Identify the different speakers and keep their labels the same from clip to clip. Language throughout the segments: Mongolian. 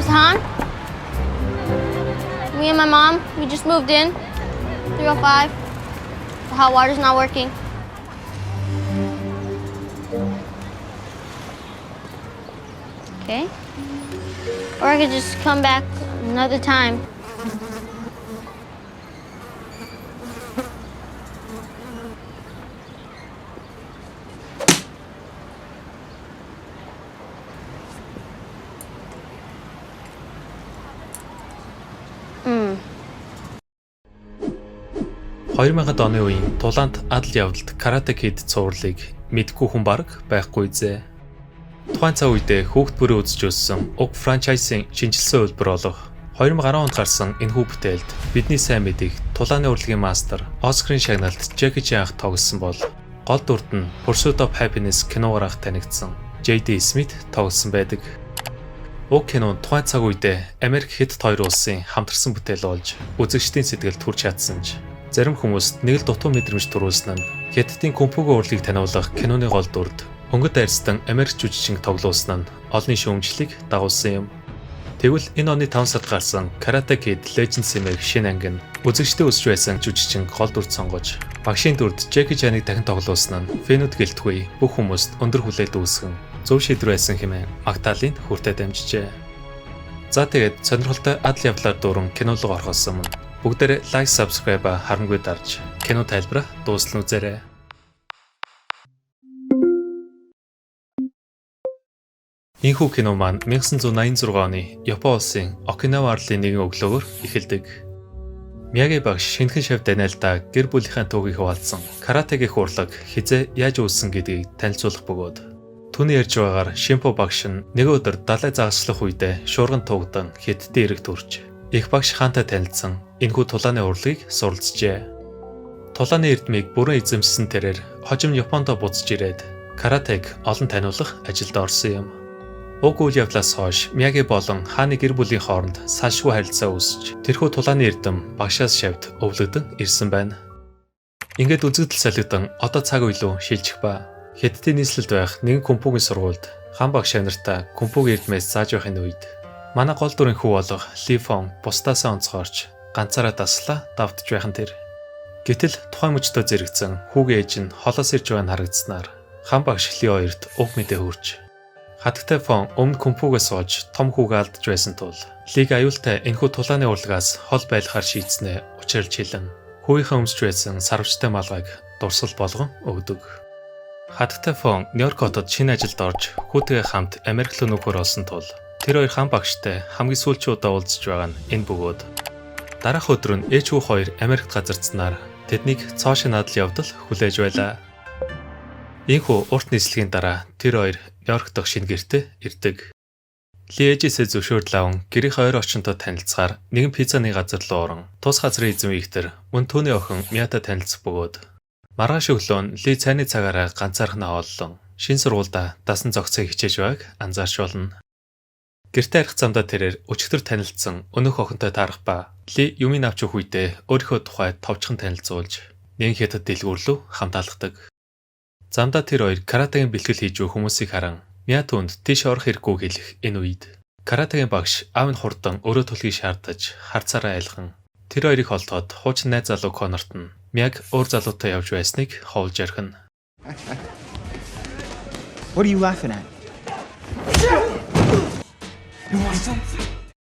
Speaker 1: Tom. Me and my mom, we just moved in. 305. The hot water's not working. Okay. Or I could just come back another time. Hmm.
Speaker 2: 2000 оны үеийн Тулаанд адал явдалд Karate Kid цувралыг мэдгүй хүн бараг байхгүй зэ. Тухайн цаг үедээ хүүхд бүрээ үзэж өссөн уг франчайзын шинжилсэн үйлбэр болох 2010 онд гарсан энэхүү бүтээлд бидний сайн мэдих Тулааны урлагийн мастер Оскарын шагналд Jackie Chan анх тоглосон бол гол дүрд нь Pursuit of Happiness киногоор анх танигдсан J.D. Smith тоглосон байдаг. Уг кино тухайн цаг үедээ Америк хэд хоёр улсын хамтарсан бүтээл болж үзэгчдийн сэтгэлд хүрч чадсан ч зарим хүмүүст нэг л дутуу мэдрэмж төрүүлсэн нь Хятадын кунг-фугийн урлагийг таниулах киноны гол дүрд өнгөт арьстан Америк жүжигчин тоглуулсан нь олонний шүүмжлэлийг дагуулсан юм. Тэгвэл энэ оны 5 сард гарсан Karate Kid Legends хэмээх шинэ анги нь үзэгчдэд өсч байсан жүжигчин гол дүрд сонгож багшийн дүрд Jackie Chan-ыг дахин тоглуулсан нь фэнүүд гэлтгүй бүх хүмүүст өндөр хүлээлт үүсгэн зөв шийдвэр байсан хэмээн Магдалины хүртэ дамжжээ. За тэгээд сонирхолтой адал явдлаар дүүрэн кинолог орохоос өмнө бүгдээрээ лайк, subscribe харангүй дарж кино тайлбараа дуусна үзээрэй. Энэхүү кино маань 1986 оны Япон улсын Окинава арлын нэгэн өглөөгөөр эхэлдэг. Мяги багш шинэхэн шав Даниэлдаа гэр бүлийнхээ төвгийг хуваалцсан каратегийн урлаг хизээ яаж үүссэн гэдгийг танилцуулах бөгөөд түүний ярьж байгаагаар Шимпо багш нь нэг өдөр далай загаслах үедээ шуурган тугдан Хятадын эрэг төрж их багш хаантай танилцсан энэхүү Тулааны урлагийг суралцжээ. Тулааны эрдмийг бүрэн эзэмшсэн тэрээр хожим Японд буцаж ирээд каратег олон таниулах ажилд орсон юм. Уг үйл явдлаас хойш Мяги болон хааны гэр бүлийн хооронд салшгүй харилцаа үүсч тэрхүү Тулааны эрдэм багшаас шавьд өвлөгдөн ирсэн байна. Ингээд үзэгдэл солигдсон одоо цаг үе рүү шилжих ба Хятадын нийслэлд байх нэгэн кунг-фугийн сургуульд хан багш нартай кунг-фугийн эрдмээс зааж байхын үед манай гол дүрийн хүү болох Ли Фон бусдаасаа онцгойрч ганцаараа таслаа давтж байхын тэр. Гэтэл тухайн мөчтөө зэрэгцэн хүүгийн ээж нь холоос ирж байгааг харагдсанаар хан багш Ли хоёрт уг мэдээ хүрч хатагтай Фон өмнө кунг-фугээс сууж том хүүгээ алдж байсан тул Лиг аюултай энэхүү Тулааны урлагаас хол байлгахаар шийдснээ учралж хэлэн хүүгийнхээ өмсч байсан сарвчтай малгайг дурсал болгон өгдөг. Хатагтай Фон Нью-Йорк хотод шинэ ажилд орж хүүтэйгээ хамт Америк руу нөхөр олсон тул тэр хоёр хан багштай хамгийн сүүлчийн удаа уулзж байгаа нь энэ бөгөөд дараах өдөр нь ээж хүү хоёр Америкт газардсанаар тэднийг цоошин адал явдал хүлээж байлаа. Ийхүү урт нийслэгийн дараа тэр хоёр Нью-Йорк дахь шинэ гэртээ ирдэг. Ли ээжээсээ зөвшөөрөл аван гэрийнхээ ойр орчинтой танилцахаар нэгэн пиццаны газар руу орон тус газрын эзэн Виктор мөн түүний охин Мята танилцах бөгөөд маргааш өглөө нь Ли цайны цагаараа ганцаархнаа хооллон шинэ сургуультай дасан зохицыг хичээж байгааг анзаарч болно. Гэртээ арих замдаа тэрээр өчигдөр танилцсан өнөөх охинтой таарах ба Ли юмыг авч өгөх үедээ өөрийнхөө тухай товчхон танилцуулж нэгэн Хятад дэлгүүр рүү хамт алхдаг. Замдаа тэр хоёр каратегийн бэлтгэл хийж өгөх хүмүүсийг харан Мятунд тийш орох хэрэггүй хэлэх энэ үед каратегийн багш аав нь хурдан өөрөө төлөхийг шаардаж харцаараа айлхан тэр хоёрыг холдоод хуучин найз залуу Конорт нь Мяг өөр залуутай явж байсныг ховлж ярих нь.
Speaker 3: What are you laughing at?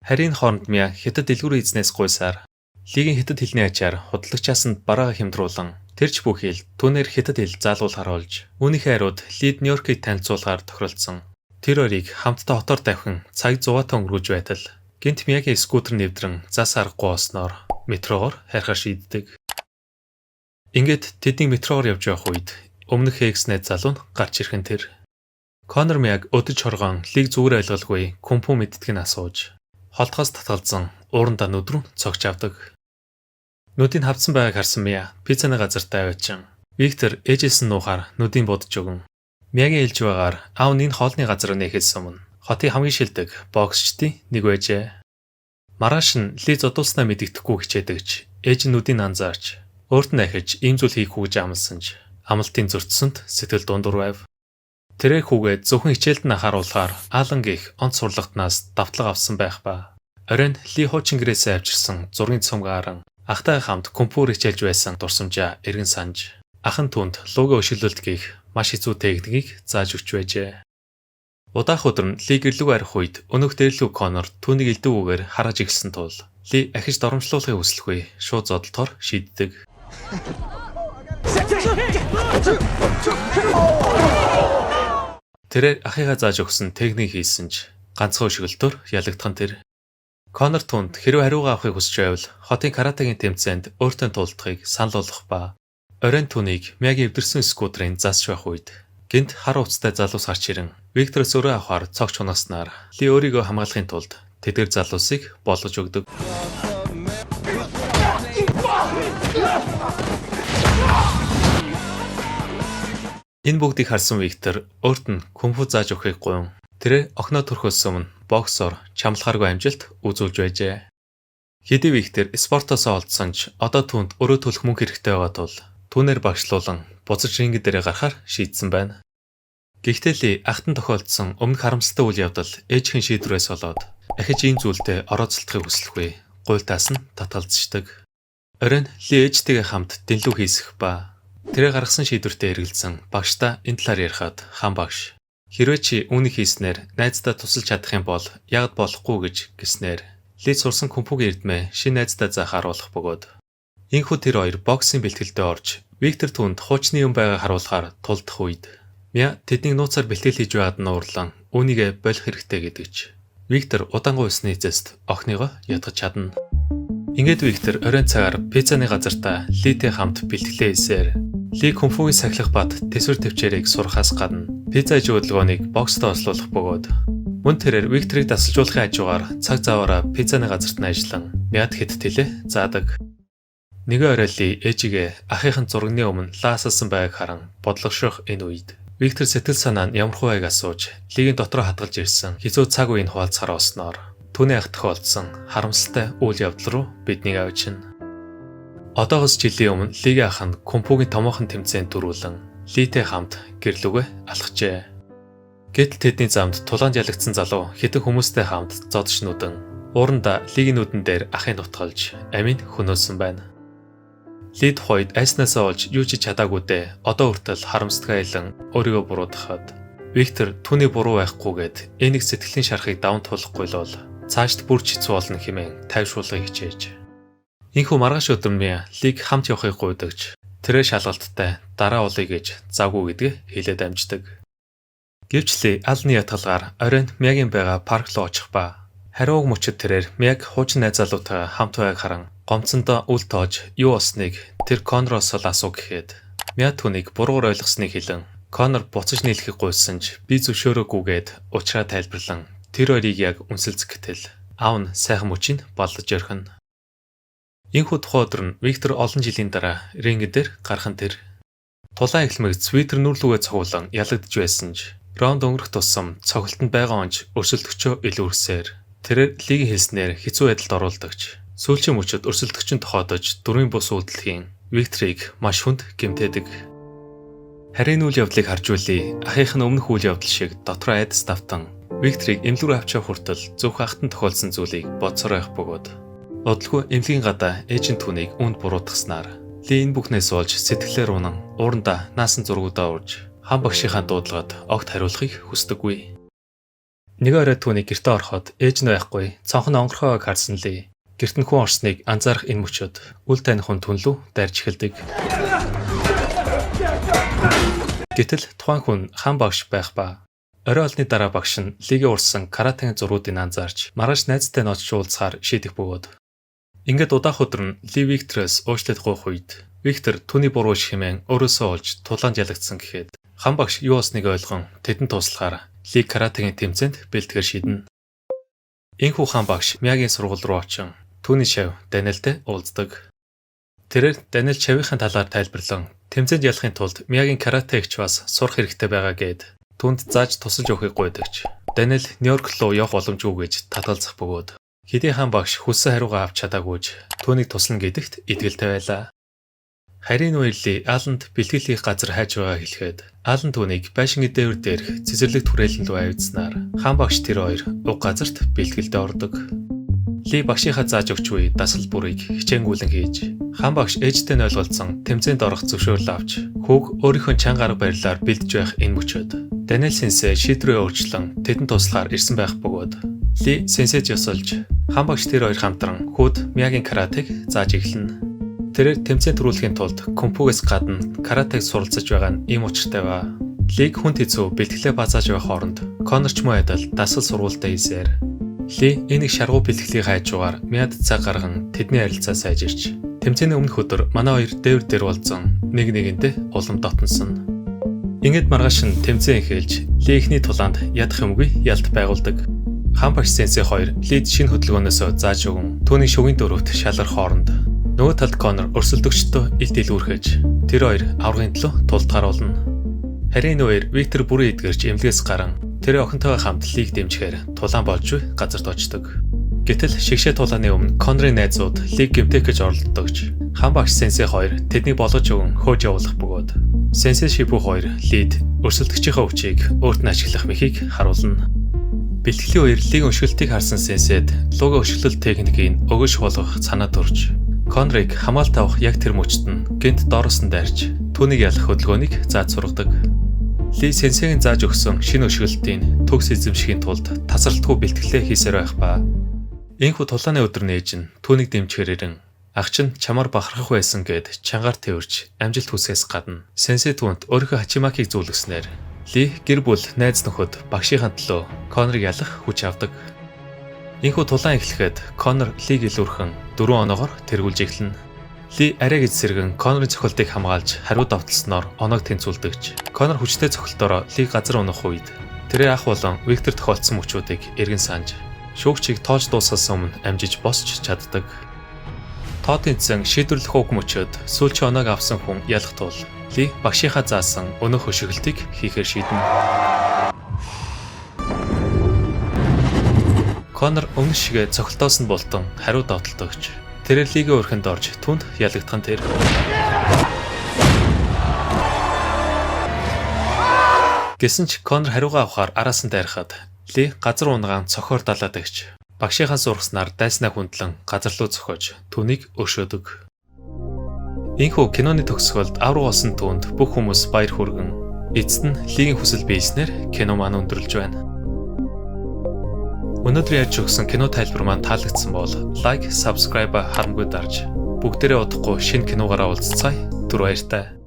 Speaker 2: Харин хооронд Мяг Хятад дэлгүүрийн эзнээс гуйсаар Лигийн Хятад хэлний ачаар худалдагчаас нь бараага хямдруулан тэрч бүхэл түүнээр Хятад хэл заалуулахар болж үүнийхээ хариуд Лид Нью-Йоркийг танилцуулахаар тохиролцсон. Тэр хоёрыг хамтдаа хотоор давхин цаг 100-аа өнгөрүүлж байтал гинт Мягийн скутер нэвдрэн зас аргагүй осноор метрогоор харихаар шийддэг. Ингээд тэдний метрогоор явж явах үед өмнөх Хекс найз залуу нь гарч ирхэн тэр. Конор Мяг өдөж хоргон Лиг зүгээр ойлголгүй кунг-фу мэддэг нь асууж холдгоос татгалзан уурандаа нүд рүү цогч авдаг. Нүдийг хавцсан байгааг харсан Мя пиццаны газартаа аваачин Виктор ээжээс нь нуухаар нүдийг бодож өгөн Мягийн хэлж байгаагаар аав нь энэ хоолны газар нээхээс өмнө хотын хамгийн шилдэг боксчдын нэг байжээ. Маргааш нь Ли зодуулснаа мэдэгдэхгүй хичээдэгч ээж нь нүдийг анзаарч өөрт нь ахиж ийм зүйл хийх гэж амласан ч амлалтын зөрчсөнд сэтгэл дундуур байв. Тэрээр хүүгээ зөвхөн хичээлд нь анхааруулахаар Алан гих онц сурлагтнаас давтлага авсан байх ба. Оройн Ли хуучин гэрээсээ авчирсан зургийн цомгааран ахтай хамт компьютер хичээлж байсан дурсамжаа эргэн санаж ах нь түнд луугаа өшөглөлт гих маш хэцүү техникийг зааж өгч байжээ. Удаах өдөр нь Ли гэрлүүг арих үед өнөөх дээрлүү Конор түүнийг элдвүүгээр харж ирсэн тул Ли ахиж доромжлуулахыг хүсэлгүй шууд зодолтоор шийддэг. Тэрээр ахыгаа зааж өгсөн техник хийсэн ч ганцхан өшгөлтөөр ялагдхан тэр. Конор түнд хэрвээ хариугаа авахыг хүсч байвал хотын каратегийн тэмцээнд өөртөө тулдахыг санал болгох ба оройн түүнийг Мягийн эвдэрсэн скутерын засч байх үед гинт хар уцтай залуус гарч ирэн Виктороос өрөө авахар цогч унаснаар Ли өөрийгөө хамгаалахын тулд тэдгээр залуусыг болгож өгдөг. Энэ бүгдийг харсан Виктор өөрт нь кунфу зааж өгөхийг гуйв. Тэрээр огноо төрхөөс өмнө боксоор чамлахааргүй амжилт үзүүлж байжээ. Хэдий Виктор спортоос олдсон ч одоо түүнд өрөө төлөх мөнгө хэрэгтэй байгаа тул түүнээр багшлуулан буцаж ринг дээрээ гарахаар шийдсэн байна. Гэхдээ Ли ахтан тохиолдсон өмнөх харамсалтай үйл явдал ээжийн шийдвэрээс болоод ахиж ийм зүйлдээ орооцолдохыг хүсэлгүй гуйлтаас нь татгалзчихдаг. Оройн Ли ээжтэйгээ хамт дэлгүү хийсэх ба тэрээр гаргасан шийдвэртээ эргэлзэн багштай энэ талаар ярихад хаан багш хэрвээ чи үүнийг хийснээр найздаа тусалж чадах юм бол яагаад болохгүй гэж гиснээр Ли сурсан кунфугийн эрдмээ шинэ найздаа заах харуулах бөгөөд инхүү тэр хоёр боксing бэлтгэлдээ орж Виктор түнд хуучны юм байгааг харуулахаар тулдах үед Мя тэдний нууцаар бэлтгэл хийж байгаад нь уурлан үүнийгээ болох хэрэгтэй гэдэгч Виктор удаангуй усны эзэст охиныгоо ядгаж чадна. Ингээд Виктор оройн цагаар пиццаны газартаа Литэй хамт бэлтгэлээ хийсээр Ли кунфугийн сахилах бат тэсвэр төвчээрийг сурахаас гадна пицца иж хөдөлгөөнийг бокстой ослуулах бөгөөд мөн тэрээр Викторыг дасалжуулахын хажуугаар цаг заваараа пиццаны газарт нь ажиллан мяд хэд тэлээ заадаг. Нэгэн орой Ли ээжигээ ахыхын зурагны өмнө лаасалсан байгааг харан бодлогошох энэ үед Виктор сэтгэл санаа нь ямар хувайг асууж Лигийн дотроо хадгалж ирсэн хэцүү цаг үеийг хуваалцахаар осноор түүний ах тохиолдсон харамсалтай үйл явдал руу биднийг авчина. Одоогоос жилийн өмнө Лигийн ах нь кунфугийн томоохон тэмцээнд дөрвөлэн Литэй хамт гэрлүүгээ алхажээ. Гэтэл тэдний замд тулаанд ялагдсан залуу хитэн хүмүүстэй хамт зодж нүдэн ууранда Лигийн нүдэн дээр ахыг нутгалж амийг хөнөөсөн байна. Лид хойд айснаасаа олж юу ч чадаагүй дээ. Одоо хүртэл харамсдгаайлан өөрийгөө буруудахад Виктор түүний буруу байхгүйгээд энийг сэтгэлийн шарахыг даван туулахгүй л бол цаашд бүр ч хэцүү болно хэмээн тайвшруулахыг хичээж. Инхүү маргааш өдөр нь Лиг хамт явахыг гуйдагч тэрэ шалгалттай дараа уулъя гэж завгүй гэдгээ хэлээд амждаг. Гэвч Ли алны ятгалгаар оройн Мягийн байгаа парк руу очих ба хариуг мөчөд тэрээр Мяг хуучин найз залуутайгаа хамт байгааг харан гомцондоо үл тоож юу болсныг тэр Конороос л асуу гэхэд Мя түүнийг буруугаар ойлгосныг хэлэн Конор буцаж нийлэхийг гуйсан ч би зөвшөөрөөгүйгээд уучраа тайлбарлан тэр хоёрыг яг үнсэлцэх гэтэл аав нь сайхан мөчийг балдаж орхино. Инхүү тухайн өдөр нь Виктор олон жилийн дараа ринг дээр гархан тэр тулаан эхлэмэгц Виктор нүрлүүгээ цогуулан ялагдж байсан ч раунд өнгөрөх тусам цогцолтод байгаа онж өрсөлдөгчөө илүүрсээр тэрээр Лигийн хэлснээр хэцүү байдалд оруулдагч сүүлчийн мөчөд өрсөлдөгчөнд тохиодож дөрвийн бус үйлдэлхийн Викторыг маш хүнд гэмтээдэг. Харин үйл явдлыг харж үлээ ахийнх нь өмнөх үйл явдал шиг дотроо айдас давтан Викторыг эмнэлэг рүү авчиах хүртэл зөвх ахтан тохиолдсон зүйлийг бодсоор байх бөгөөд бодлого эмнэлгийн гадаа ээжийн түүнийг үнд буруутгаснаар Ли энэ бүхнээс болж сэтгэлээр унан уурандаа наасан зургуудаа урж хан багшийнхаа дуудлагад огт хариулахыг хүсдэггүй. Нэг орой түүний гэртээ ороход ээж нь байхгүй цонхон онгорхойг харсан Ли гэрт нь хүн орсныг анзаарах энэ мөчөд үл таних хүн түнлүү дайрч эхэлдэг. Гэтэл тухайн хүн хан багш байх ба орой олны дараа багш нь Лигийн урсан каратегийн зургуудыг анзаарч маргааш найзтай ноцч уулзахаар шийдэх бөгөөд ингээд удаах өдөр нь Ли Виктороос уучлалт гуйх үед Виктор түүний буруу шимэн өөрөөсөө олж тулаанд ялагдсан гэхэд хан багш юу болсныг ойлгон тэдэнд туслахаар Ли каратегийн тэмцээнд бэлтгэр шийднэ. Инхүү хан багш Мягийн сургууль руу очин түүний шав Даниэлтэй уулздаг. Тэрээр Даниэл шавийнхаа талаар тайлбарлан тэмцээнд ялахын тулд Мягийн каратегч бас сурах хэрэгтэй байгаа гэд түнд зааж тусалж өгөхийг гуйдагч. Даниэл Нью-Йорк руу явах боломжгүй гэж татгалзах бөгөөд хэдий хан багш хүссэн хариугаа авч чадаагүйж түүнийг туслана гэдэгт итгэлтэй байлаа. Харийн үеэр Ли Аланд бэлтгэл хийх газар хайж байгаа хэлэхэд Алан түүнийг байшин эдээвэр дээрх цэцэрлэгт хүрээлэн рүү авидснаар хаан багш тэр хоёр уг газарт бэлтгэлдээ ордог. Ли багшийнхаа зааж өгч буй дасгал бүрийг хичээнгүүлэн хийж хаан багш ээжтэй нь ойлголцсон тэмцээнд орох зөвшөөрөл авч хүүг өөрийнхөө чанга арга барилаар бэлдэж байх энэ мөчөд Даниэл сенсей шийдвэрээ өөрчлөн тэдэнд туслахаар ирсэн байх бөгөөд Ли сенсейд ёсолж хаан багш тэр хоёр хамтран хүүд Мягийн каратег зааж эхэлнэ. Тэрээр тэмцээн төрүүлэхийн тулд кунфугээс гадна каратег суралцаж байгаа нь ийм учиртай ба. Лиг хүнд хэцүү бэлтгэлээ базааж байх хооронд Конор ч мөн адил дасгал сургуультай хийсээр Ли энийг шаргуу бэлтгэлийг хайжуугаар мяд цаг гарган тэдний харилцаа сайжирч тэмцээний өмнөх өдөр манай хоёр дээвэр дээр болцсон нэг нэгэнтэй улам дотносон. Ингээд маргааш нь тэмцээн эхэлж Ли ихний тулаанд ядах юмгүй ялт байгуулдаг. Хаан багш сенсей хоёр Лид шинэ хөдөлгөөнөөсөө зааж өгөн түүний шүгийн дөрөвт шалгар хооронд нөгөө талд Конор өрсөлдөгчдөө илт илүүрхэж тэр хоёр аврагын төлөө тулдгаруулна. Харин үеэр Виктор бүрэн эдгэрч эмнэлгээс гарan тэр охинтойгоо хамт Лиг дэмжихээр тулаан болж буй газарт очдог. Гэтэл шигшээ тулааны өмнө Конорын найзууд Лиг гэмтэх гэж оролддогч хаан багш сенсей хоёр тэднийг болгож өгөн хөөж явуулах бөгөөд сенсей шипүү хоёр Лид өрсөлдөгчийнхөө өвчийг өөрт нь ашиглах мэхийг харуулна. Бэлтгэлийн үеэр Лиг өшгөлтийг харсан сенсейд луг өшгөлт техникийг өгөж болгох санаа төрж Конорыг хамгаалт авах яг тэр мөчт нь гэнт доороос нь дайрч түүнийг ялах хөдөлгөөнийг зааж сургадаг. Ли сенсейгийн зааж өгсөн шинэ өшгөлтийн төгс эзэмшихийн тулд тасралтгүй бэлтгэлээ хийсээр байх ба. Энэхүү тулааны өдөр нээж нь түүнийг дэмжихээр ирэн ах чинь чамаар бахархах байсан гэд чангаар тэрвэрч амжилт хүсэхээс гадна сенсей түүнд өөрийнхөө хачимакийг зөвлөснээр Ли гэр бүл найз нөхөд багшийнхаа төлөө Конорыг ялах хүч авдаг. Энэхүү тулаан эхлэхэд Конор Лиг илүүрхэн 4 оноогоор тэргүүлж эхэлнэ. Ли арай гэж сэргэн Конорын цохилтыг хамгаалж хариу давталсноор оноог тэнцвүүлдэгч. Конор хүчтэй цохилтоор Лиг газар унах үед тэрээр ах болон Виктор тохиолдсон мөчүүдийг эргэн санаж шүүгчийг тоож дуусгаас өмнө амжиж босч чаддаг. Тоо тэнцэн шийдвэрлэх уг мөчөд сүүлчийн оноог авсан хүн ялах тул Ли багшийнхаа заасан өнөөх хөшөглөлтийг хийхээр шийднэ. Конор өмнө шигээ цохилтоос нь болтон хариу давталтагч. Тэрээр Лигийн өрхөнд орж түнд ялагдхан тэр. Гэсэн ч Конор хариугаа авахар араас нь дайрахад Ли газар унгаан цохоор далаадагч. Багшийнхаа сургаснаар дайснаа хүндлэн газар руу зохиож түүнийг өршөөдөг. Энэхүү киноны төгсгөлд авраг болсон түүнд бүх хүмүүс баяр хүргэн эцэст нь Лигийн хүсэл биеснэр кино маань өндөрлөж байна. Өнөөдөр ярьж өгсөн кино тайлбар маань таалагдсан бол лайк, subscribe харамгүй дарж бүгдээрээ удахгүй шинэ киногаараа уулзцгаая. Түр баяртай.